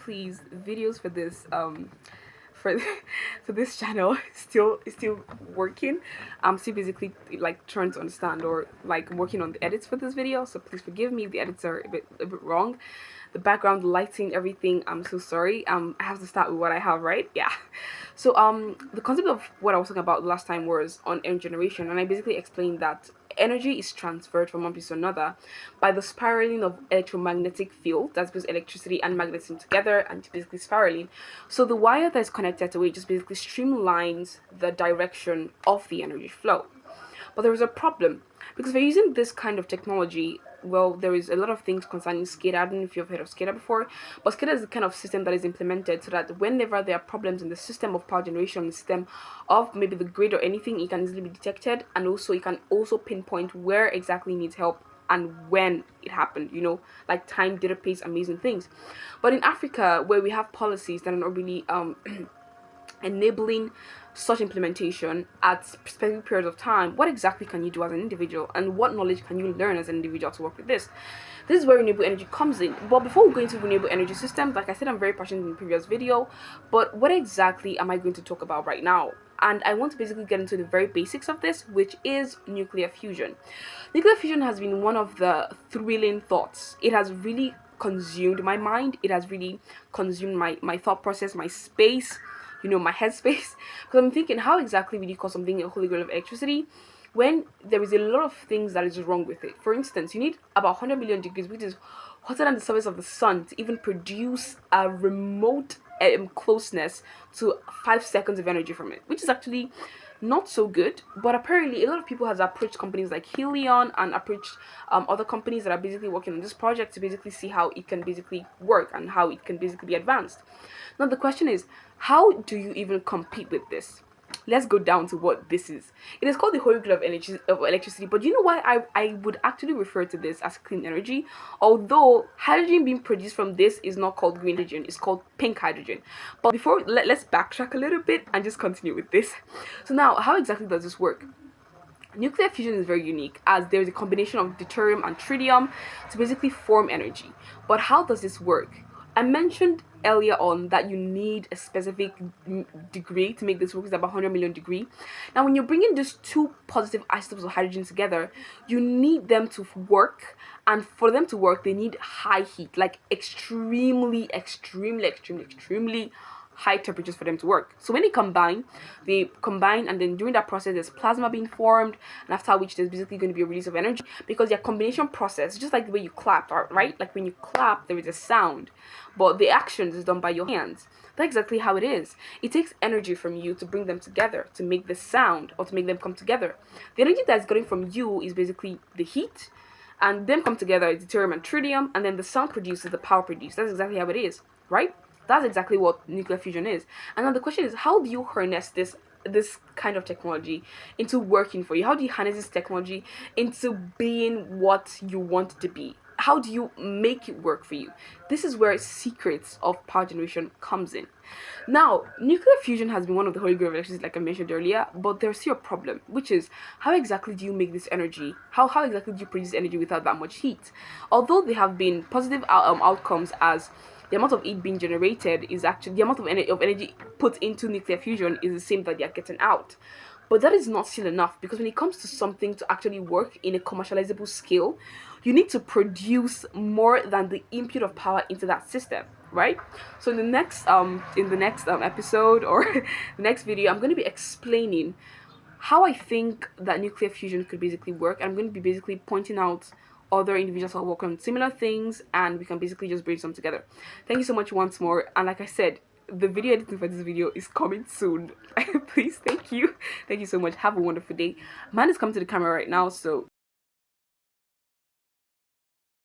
please, videos for this for for this channel is still working. I'm still basically like trying to understand or like working on the edits for this video, so please forgive me if the edits are a bit wrong. The background lighting, everything, I'm so sorry. I have to start with what I have, right? Yeah. So the concept of what I was talking about last time was on energy generation, and I basically explained that energy is transferred from one place to another by the spiraling of electromagnetic field, that's because electricity and magnetism together and basically spiraling. So the wire that is connected to it just basically streamlines the direction of the energy flow. But there is a problem because we're using this kind of technology. Well, there is a lot of things concerning SCADA. I don't know if you've heard of SCADA before, but SCADA is the kind of system that is implemented so that whenever there are problems in the system of power generation, the system of maybe the grid or anything, it can easily be detected, and also it can also pinpoint where exactly needs help and when it happened, like time, data, pace, amazing things. But in Africa, where we have policies that are not really enabling such implementation at specific periods of time, what exactly can you do as an individual, and what knowledge can you learn as an individual to work with this? This is where renewable energy comes in. But before we go into renewable energy systems, like I said, I'm very passionate in the previous video, but what exactly am I going to talk about right now? And I want to basically get into the very basics of this, which is nuclear fusion. Nuclear fusion has been one of the thrilling thoughts. It has really consumed my mind. It has really consumed my thought process, my space, my headspace. Because I'm thinking, how exactly will you call something a holy grail of electricity when there is a lot of things that is wrong with it? For instance, you need about 100 million degrees, which is hotter than the surface of the sun, to even produce a remote closeness to 5 seconds of energy from it, which is actually not so good. But apparently a lot of people has approached companies like Helion and approached other companies that are basically working on this project to basically see how it can basically work and how it can basically be advanced. Now the question is, how do you even compete with this? Let's go down to what this is. It is called the holy grail of electricity, but you know why I would actually refer to this as clean energy? Although hydrogen being produced from this is not called green hydrogen, it's called pink hydrogen. But before, let's backtrack a little bit and just continue with this. So now, how exactly does this work? Nuclear fusion is very unique as there is a combination of deuterium and tritium to basically form energy. But how does this work? I mentioned earlier on that you need a specific degree to make this work. It's about 100 million degree. Now, when you're bringing these two positive isotopes of hydrogen together, you need them to work, and for them to work, they need high heat, like extremely high temperatures for them to work. So when they combine, and then during that process there's plasma being formed, and after which there's basically going to be a release of energy, because their combination process, just like the way you clap, right? Like when you clap there is a sound, but the action is done by your hands. That's exactly how it is. It takes energy from you to bring them together, to make the sound, or to make them come together. The energy that's getting from you is basically the heat, and them come together is deuterium and tritium, and then the sound produces the power produced. That's exactly how it is, right? That's exactly what nuclear fusion is. And now the question is, how do you harness this kind of technology into working for you? How do you harness this technology into being what you want it to be? How do you make it work for you? This is where secrets of power generation comes in. Now, nuclear fusion has been one of the holy grail of electricity, like I mentioned earlier, but there's still a problem, which is how exactly do you make this energy? How exactly do you produce energy without that much heat? Although there have been positive outcomes, as the amount of heat being generated is actually the amount of energy put into nuclear fusion is the same that they are getting out. But that is not still enough, because when it comes to something to actually work in a commercializable scale, you need to produce more than the input of power into that system, right? So in the next episode, or the next video, I'm going to be explaining how I think that nuclear fusion could basically work. I'm going to be basically pointing out other individuals who work on similar things, and we can basically just bridge them together. Thank you so much once more, and like I said, the video editing for this video is coming soon. Please, thank you so much. Have a wonderful day. Man is coming to the camera right now, so